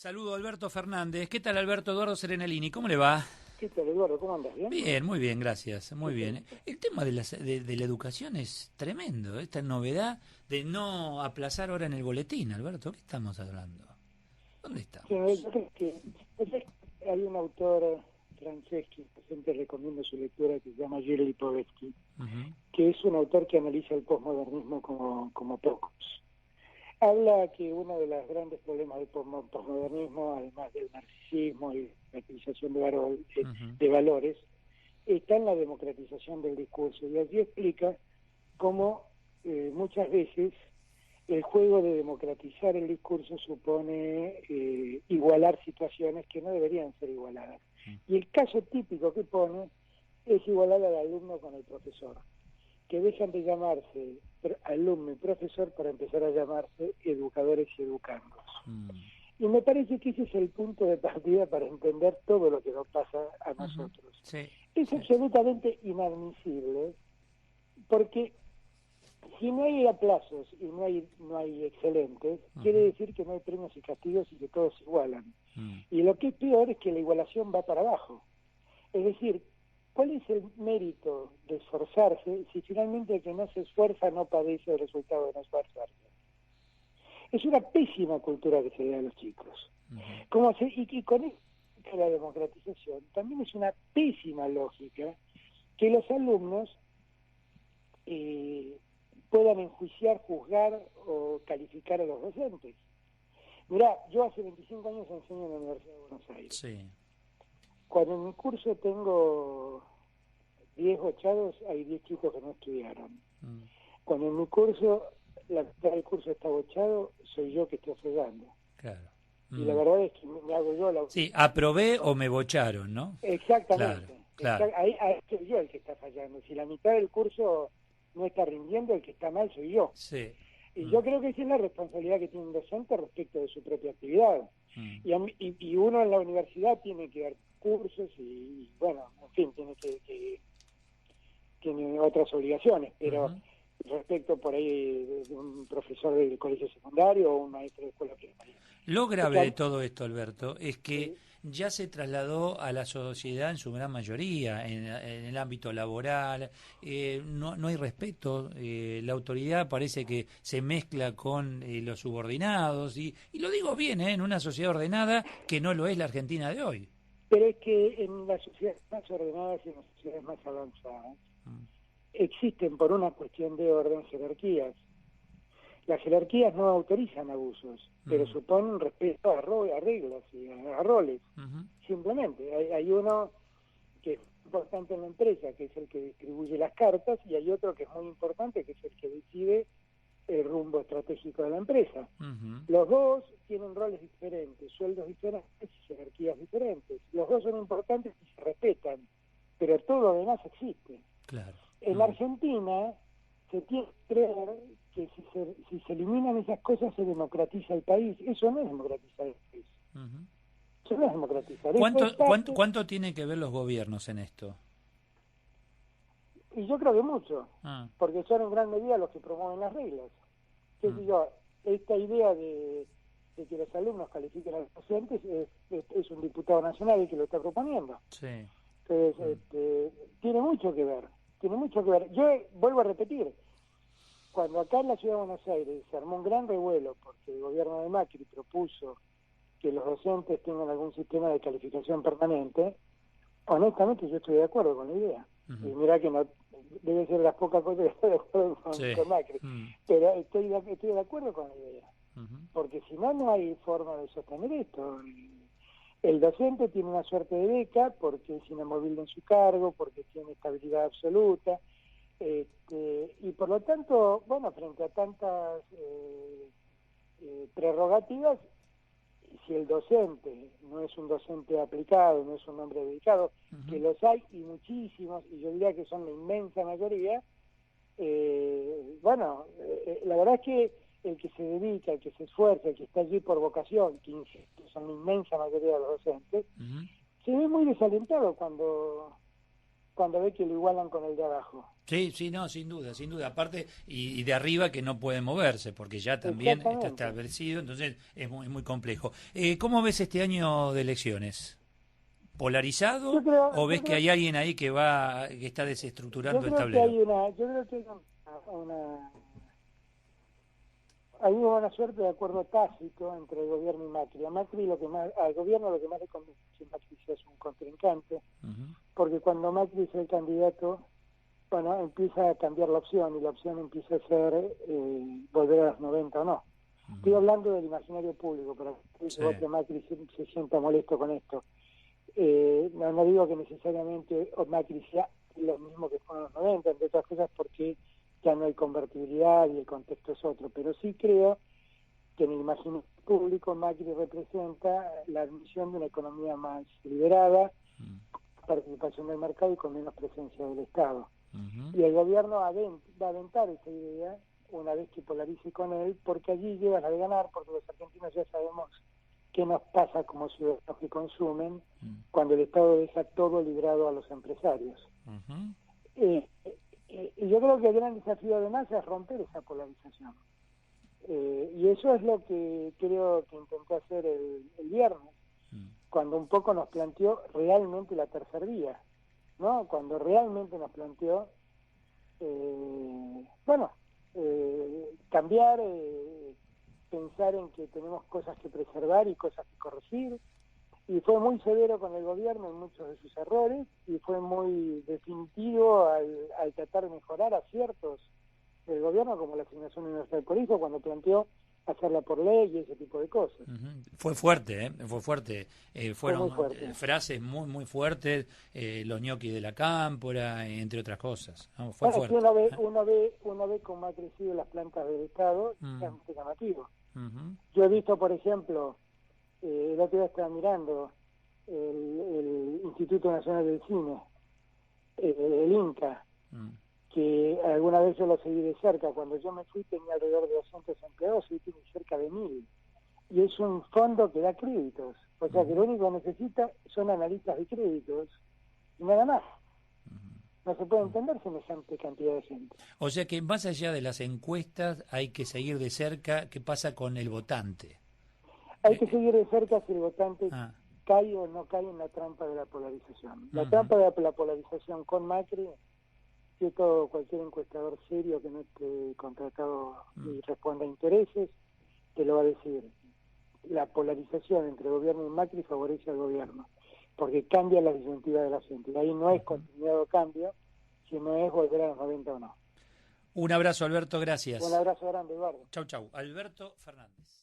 Saludo a Alberto Fernández. ¿Qué tal, Alberto? Eduardo Serenalini, ¿cómo le va? ¿Qué tal, Eduardo? ¿Cómo andas? ¿Bien? Bien, muy bien, gracias. Muy bien. Perfecto. El tema de la educación es tremendo. Esta novedad de no aplazar ahora en el boletín, Alberto. ¿Qué estamos hablando? ¿Dónde Sí, estamos? yo creo que hay un autor francés que siempre recomiendo su lectura que se llama Gilles Lipovetsky, Ujú, que es un autor que analiza el posmodernismo como pocos. Habla que uno de los grandes problemas del posmodernismo, además del narcisismo y la utilización ujú, de valores, está en la democratización del discurso. Y allí explica cómo muchas veces el juego de democratizar el discurso supone igualar situaciones que no deberían ser igualadas. Y el caso típico que pone es igualar al alumno con el profesor, que dejan de llamarse alumno y profesor para empezar a llamarse educadores y educandos. mm, Y me parece que ese es el punto de partida para entender todo lo que nos pasa a ujú. nosotros. Sí, Es sí, sí. absolutamente inadmisible porque si no hay aplazos y no hay excelentes, quiere Ujú, decir que no hay premios y castigos y que todos se igualan. mm, Y lo que es peor es que la igualación va para abajo. Es decir, ¿cuál es el mérito de esforzarse si finalmente el que no se esfuerza no padece el resultado de no esforzarse? Es una pésima cultura que se da a los chicos. ujú, Y con esto de la democratización también es una pésima lógica que los alumnos eh, puedan enjuiciar, juzgar o calificar a los docentes. Mirá, yo hace 25 años enseño en la Universidad de Buenos Aires. sí. Cuando en mi curso tengo 10 bochados, hay 10 chicos que no estudiaron. Mm, Cuando en mi curso, la mitad del curso está bochado, soy yo que estoy fregando. claro. Y la Mm. verdad es que me hago yo la Sí, autocrítica. aprobé o me bocharon, ¿no? Claro, Exactamente. claro. Ahí soy yo el que está fallando. Si la mitad del curso no está rindiendo, el que está mal soy yo. Sí. Y Mm, yo creo que esa es la responsabilidad que tiene un docente respecto de su propia actividad. mm, Y uno en la universidad tiene que dar cursos bueno, en fin, tiene otras obligaciones, pero ujú. respecto por ahí de un profesor del colegio secundario o un maestro de escuela primaria. Lo grave de Porque, todo esto, Alberto, es que sí, ya se trasladó a la sociedad en su gran mayoría, en el ámbito laboral, no hay respeto, la autoridad parece que se mezcla con los subordinados, y lo digo bien, en una sociedad ordenada que no lo es la Argentina de hoy. pero es que en las sociedades más ordenadas y en las sociedades más avanzadas Mm, existen por una cuestión de orden jerarquías. Las jerarquías no autorizan abusos, pero mm, suponen respeto a reglas y a roles. ujú, Simplemente, hay uno que es importante en la empresa, que es el que distribuye las cartas, y hay otro que es muy importante, que es el que decide el rumbo estratégico de la empresa. ujú, Los dos tienen roles diferentes, sueldos diferentes y jerarquías diferentes. Los dos son importantes y se respetan, pero todo lo demás existe. claro. En Mm, Argentina se tiene que creer que si se eliminan esas cosas se democratiza el país. Eso no es democratizar el país. ujú. Eso no es democratizar. Eso es parte, ¿Cuánto tiene que ver los gobiernos en esto? y yo creo que mucho, Ah, porque son en gran medida los que promueven las reglas. Qué sé mm, yo, esta idea de que los alumnos califiquen a los docentes es un diputado nacional el que lo está proponiendo. sí. Entonces, Mm, tiene mucho que ver, tiene mucho que ver. Yo vuelvo a repetir, cuando acá en la Ciudad de Buenos Aires se armó un gran revuelo porque el gobierno de Macri propuso que los docentes tengan algún sistema de calificación permanente, honestamente yo estoy de acuerdo con la idea. Y ujú. mirá que no debe ser de las pocas cosas que estoy de acuerdo Sí. con Macri, Mm, pero estoy de acuerdo con la idea, ujú. porque si no, no hay forma de sostener esto. El docente tiene una suerte de beca porque es inamovible en su cargo, porque tiene estabilidad absoluta, y por lo tanto, bueno, frente a tantas prerrogativas, si el docente no es un docente aplicado, no es un hombre dedicado, que Ujú. los hay y muchísimos, y yo diría que son la inmensa mayoría, bueno, la verdad es que el que se dedica, el que se esfuerza, el que está allí por vocación, que insisto, son la inmensa mayoría de los docentes, Ujú. se ve muy desalentado cuando cuando ve que lo igualan con el de abajo. Sí, sí, no, sin duda, sin duda. Aparte, y de arriba que no puede moverse, porque ya también está establecido, entonces es muy complejo. ¿Cómo ves este año de elecciones? ¿Polarizado o ves que hay alguien ahí que está desestructurando el tablero? Yo creo que hay hay una buena suerte de acuerdo tácito entre el gobierno y Macri. A Macri al gobierno lo que más le conviene es que Macri sea un contrincante, porque cuando Macri es el candidato, bueno, empieza a cambiar la opción, y la opción empieza a ser volver a los 90 o no. Estoy hablando del imaginario público, para que Macri se sienta molesto con esto. No digo que necesariamente Macri sea lo mismo que fue en los 90, entre otras cosas porque ya no hay convertibilidad y el contexto es otro, pero sí creo que en el imaginario público Macri representa la admisión de una economía más liberada, participación del mercado y con menos presencia del Estado. Y el gobierno va a aventar esa idea una vez que polarice con él, porque allí llevan a ganar, porque los argentinos ya sabemos qué nos pasa como ciudadanos que consumen cuando el Estado deja todo librado a los empresarios. Y yo creo que el gran desafío además es romper esa polarización. Y eso es lo que creo que intenté hacer el viernes, cuando un poco nos planteó realmente la tercera vía, ¿no? Cuando realmente nos planteó, cambiar, pensar en que tenemos cosas que preservar y cosas que corregir, y fue muy severo con el gobierno en muchos de sus errores, y fue muy definitivo al tratar de mejorar aciertos del gobierno, como la asignación universal por hijo, cuando planteó hacerla por ley y ese tipo de cosas. Fue fuerte, fue fuerte. Fueron muy fuerte. Frases muy fuertes, los ñoquis de la cámpora, entre otras cosas. ¿No? Fue Bueno, fuerte. si uno ve cómo ha crecido las plantas del Estado, es muy llamativo. Yo he visto, por ejemplo, el otro día estaba mirando el Instituto Nacional del Cine, el INCA, que alguna vez yo lo seguí de cerca. Cuando yo me fui tenía alrededor de 200 empleados y tiene cerca de 1000. Y es un fondo que da créditos. O sea que lo único que necesita son analistas de créditos y nada más. No se puede entender semejante cantidad de gente. O sea que más allá de las encuestas hay que seguir de cerca qué pasa con el votante. Hay que seguir de cerca si el votante cae o no cae en la trampa de la polarización. La trampa de la polarización con Macri, que todo cualquier encuestador serio que no esté contratado y responda a intereses, te lo va a decir. La polarización entre gobierno y Macri favorece al gobierno, porque cambia la disyuntiva de la gente. Y ahí no es continuado cambio, sino es volver a los 90 o no. Un abrazo, Alberto, gracias. Un abrazo grande, Eduardo. Chau. Alberto Fernández.